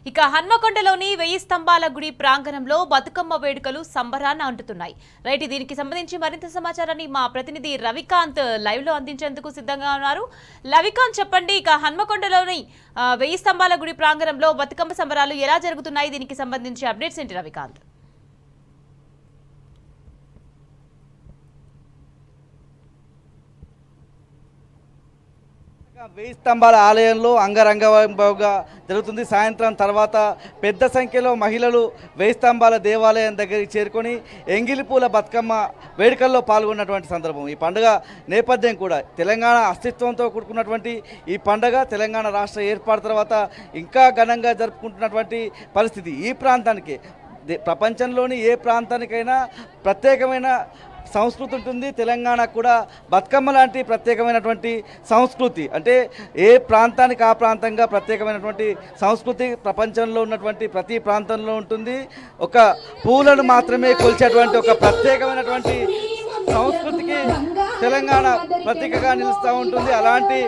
ఇక హన్మకొండలోని 1000 స్తంభాల గుడి ప్రాంగణంలో బతుకమ్మ వేడుకలు సంబరాన అంటున్నాయి. రైట్, దీనికి సంబంధించి మరింత సమాచారాన్ని మా ప్రతినిధి రవికాంత్ లైవ్ లో అందించేందుకు సిద్ధంగా ఉన్నారు. రవికాంత్, చెప్పండి, ఇక హన్మకొండలోని 1000 స్తంభాల గుడి ప్రాంగణంలో బతుకమ్మ సంబరాలు ఎలా జరుగుతున్నాయి? దీనికి సంబంధించి అప్డేట్స్ ఏంటి రవికాంత్? 1000 స్తంభాల ఆలయంలో అంగరంగ వైభవంగా జరుగుతుంది. సాయంత్రం తర్వాత పెద్ద సంఖ్యలో మహిళలు 1000 స్తంభాల దేవాలయం దగ్గరికి చేరుకొని ఎంగిలిపూల బతుకమ్మ వేడుకల్లో పాల్గొన్నటువంటి సందర్భం. ఈ పండుగ నేపథ్యం కూడా తెలంగాణ అస్తిత్వంతో కూడుకున్నటువంటి ఈ పండుగ తెలంగాణ రాష్ట్ర ఏర్పాటు తర్వాత ఇంకా ఘనంగా జరుపుకుంటున్నటువంటి పరిస్థితి. ఈ ప్రాంతానికి ప్రపంచంలోని ఏ ప్రాంతానికైనా ప్రత్యేకమైన సంస్కృతి ఉంటుంది. తెలంగాణకు కూడా బతుకమ్మ లాంటి ప్రత్యేకమైనటువంటి సంస్కృతి, అంటే ఏ ప్రాంతానికి ఆ ప్రాంతంగా ప్రత్యేకమైనటువంటి సంస్కృతి ప్రపంచంలో ఉన్నటువంటి ప్రతి ప్రాంతంలో ఉంటుంది. ఒక పూలను మాత్రమే కొలిచేటువంటి ఒక ప్రత్యేకమైనటువంటి సంస్కృతికి తెలంగాణ ప్రతీకగా నిలుస్తూ ఉంటుంది. అలాంటి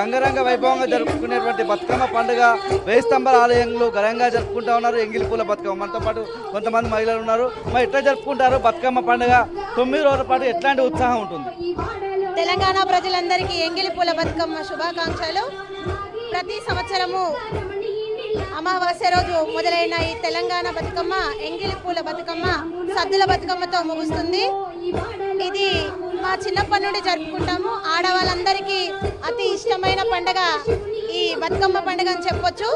అంగరంగ వైభవంగా జరుపుకునేటువంటి బతుకమ్మ పండుగ 1000 స్తంభాల ఆలయంలో ఘనంగా జరుపుకుంటూ ఉన్నారు. ఎంగిలిపూల బతుకమ్మ, మనతో పాటు కొంతమంది మహిళలు ఉన్నారు. మరి ఎట్లా జరుపుకుంటారు బతుకమ్మ పండుగ? 9 రోజుల పాటు ఎట్లాంటి ఉత్సాహం ఉంటుంది? తెలంగాణ ప్రజలందరికీ ఎంగిలిపూల బతుకమ్మ శుభాకాంక్షలు. ప్రతి సంవత్సరము అమావాస్య రోజు మొదలైన ఈ తెలంగాణ బతుకమ్మ ఎంగిలిపూల బతుకమ్మ సద్దుల బతుకమ్మతో ముగుస్తుంది. ఇది మా చిన్నప్పటి నుండి జరుపుకుంటాము. ఆడవాళ్ళందరికీ అతి ఇష్టమైన పండుగ ఈ బతుకమ్మ పండుగ అని చెప్పొచ్చు.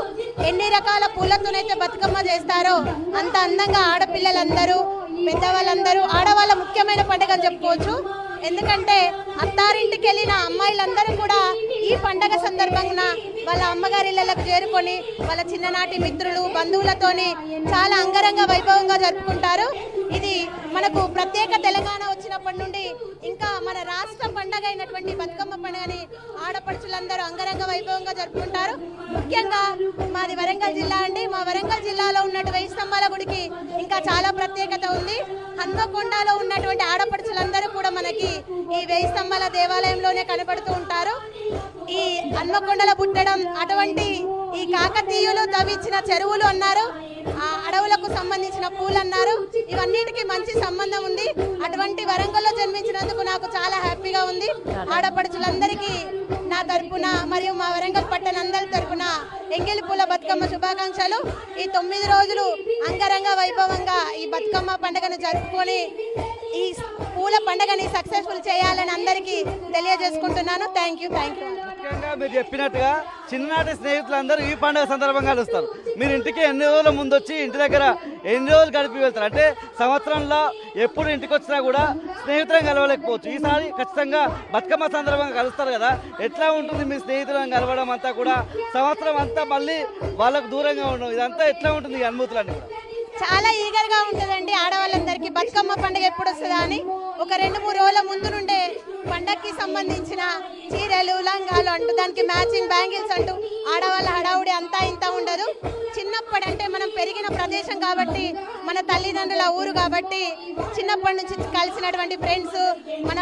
ఎన్ని రకాల పూలతోనైతే బతుకమ్మ చేస్తారో అంత అందంగా ఆడపిల్లలందరూ, పెద్దవాళ్ళందరూ ఆడవాళ్ళ ముఖ్యమైన పండుగ అని చెప్పుకోవచ్చు. ఎందుకంటే అత్తారింటికి వెళ్ళిన అమ్మాయిలందరూ కూడా ఈ పండగ సందర్భంగా వాళ్ళ అమ్మగారి ఇళ్ళకు చేరుకొని వాళ్ళ చిన్ననాటి మిత్రులు, బంధువులతోని చాలా అంగరంగ వైభవంగా జరుపుకుంటారు. ఇది మనకు ప్రత్యేక తెలంగాణ వచ్చినప్పటి నుండి ఇంకా మన రాష్ట్ర పండగ అయినటువంటి బతుకమ్మ పండుగని ఆడపడుచులందరూ అంగరంగ వైభవంగా జరుపుకుంటారు. ముఖ్యంగా మాది వరంగల్ జిల్లా అండి. మా వరంగల్ జిల్లాలో ఉన్నటువంటి 1000 స్తంభాల గుడికి ఇంకా చాలా ప్రత్యేకత ఉంది. హన్మకొండలో ఉన్నటువంటి ఆడపడుచులందరూ కూడా మనకి ఈ 1000 స్తంభాల దేవాలయంలోనే కనబడుతూ ఉంటారు. ఈ హన్మకొండలో పుట్టడం, అటువంటి ఈ కాకతీయులు తవ్వించిన చెరువులు అన్నారు, ఆ అడవులకు సంబంధించిన పూలు అన్నారు, ఇవన్నిటికీ మంచి సంబంధం ఉంది. అటువంటి వరంగల్లో జన్మించినందుకు నాకు చాలా హ్యాపీగా ఉంది. ఆడపడుచులందరికీ నా తరపున మరియు మా వరంగల్ పట్టణ అందరి తరపున ఎంగిలిపూల బతుకమ్మ శుభాకాంక్షలు. ఈ 9 రోజులు అంగరంగ వైభవంగా ఈ బతుకమ్మ పండుగను జరుపుకొని ఈ పూల పండుగని సక్సెస్ఫుల్ చేయాలని అందరికీ తెలియజేసుకుంటున్నాను. Thank you. ముఖ్యంగా మీరు చెప్పినట్టుగా చిన్ననాటి స్నేహితులందరూ ఈ పండుగ సందర్భంగా కలుస్తారు. మీరు ఇంటికి ఎన్ని రోజుల ముందు వచ్చి ఇంటి దగ్గర ఎన్ని రోజులు గడిపి వెళ్తారు? అంటే సంవత్సరంలో ఎప్పుడు ఇంటికి వచ్చినా కూడా స్నేహితులను కలవలేకపోవచ్చు. ఈసారి ఖచ్చితంగా బతుకమ్మ సందర్భంగా కలుస్తారు కదా, ఎట్లా ఉంటుంది మీ స్నేహితులను కలవడం అంతా కూడా? సంవత్సరం అంతా మళ్ళీ వాళ్ళకు దూరంగా ఉండడం, ఇదంతా ఎట్లా ఉంటుంది ఈ అనుభూతులన్నీ కూడా? చాలా ఈగర్గా ఉంటుందండి ఆడవాళ్ళందరికీ బతుకమ్మ పండుగ ఎప్పుడు వస్తుందా అని. ఒక 2-3 రోజుల ముందు నుండే పండగకి సంబంధించిన చీరలు, లంగాలు అంటూ దానికి మ్యాచింగ్ బ్యాంగిల్స్ అంటూ ఆడవాళ్ళ హడావుడి అంతా ఇంత ఉండదు. చిన్నప్పటి అంటే మనం పెరిగిన ప్రదేశం కాబట్టి, మన తల్లిదండ్రుల ఊరు కాబట్టి, చిన్నప్పటి నుంచి కలిసినటువంటి ఫ్రెండ్స్, మన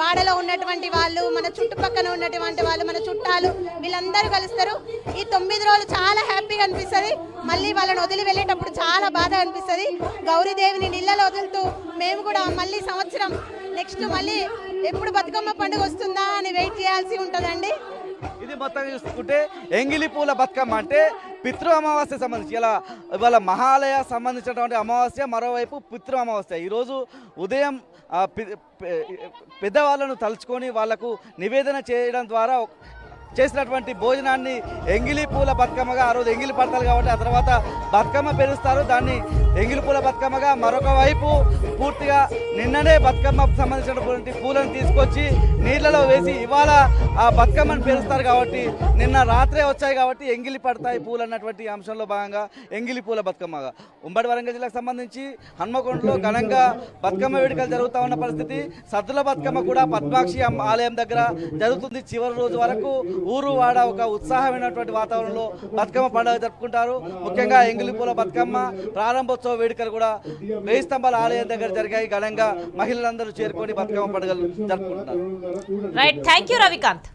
వాడలో ఉన్నటువంటి వాళ్ళు, మన చుట్టుపక్కల ఉన్నటువంటి వాళ్ళు, మన చుట్టాలు, వీళ్ళందరూ కలుస్తారు. ఈ 9 రోజులు చాలా హ్యాపీగా అనిపిస్తుంది. మళ్ళీ వాళ్ళని వదిలి వెళ్ళేటప్పుడు చాలా బాధ అనిపిస్తుంది. గౌరీదేవిని నీళ్ళలో వదులుతూ మేము కూడా మళ్ళీ సంవత్సరం నెక్స్ట్ మళ్ళీ ఎప్పుడు బతుకమ్మ పండుగ వస్తుందా అని వెయిట్ చేయాల్సి ఉంటుందండి. ఇది మొత్తం చూసుకుంటే ఎంగిలిపూల బతుకమ్మ అంటే పితృ అమావాస్య సంబంధించి ఇవాళ మహాలయ సంబంధించినటువంటి అమావాస్య, మరోవైపు పితృ అమావాస్య. ఈరోజు ఉదయం పెద్దవాళ్ళను తలుచుకొని వాళ్లకు నివేదన చేయడం ద్వారా చేసినటువంటి భోజనాన్ని ఎంగిలిపూల బతుకమ్మగా, ఆ రోజు ఎంగిలి పడతారు కాబట్టి ఆ తర్వాత బతుకమ్మ పెరుస్తారు. దాన్ని ఎంగిలిపూల బతుకమ్మగా. మరొక వైపు పూర్తిగా నిన్ననే బతుకమ్మకు సంబంధించినటువంటి పూలను తీసుకొచ్చి నీళ్ళలో వేసి ఇవాళ ఆ బతుకమ్మను పెరుస్తారు కాబట్టి, నిన్న రాత్రే వచ్చాయి కాబట్టి ఎంగిలి పడతాయి పూలు అన్నటువంటి అంశంలో భాగంగా ఎంగిలిపూల బతుకమ్మగా ఉమ్మడి వరంగల్ జిల్లాకు సంబంధించి హన్మకొండలో ఘనంగా బతుకమ్మ వేడుకలు జరుగుతూ ఉన్న పరిస్థితి. సద్దుల బతుకమ్మ కూడా పద్మాక్షి ఆలయం దగ్గర జరుగుతుంది. చివరి రోజు వరకు ఊరు వాడ ఒక ఉత్సాహమైనటువంటి వాతావరణంలో బతుకమ్మ పండుగ జరుపుకుంటారు. ముఖ్యంగా ఎంగిలిపూల బతుకమ్మ ప్రారంభోత్సవ వేడుకలు కూడా 1000 స్తంభాల ఆలయం దగ్గర జరిగాయి. ఘనంగా మహిళలందరూ చేరుకొని బతుకమ్మ పండుగలు జరుపుకుంటారు. Right, thank you Ravikanth.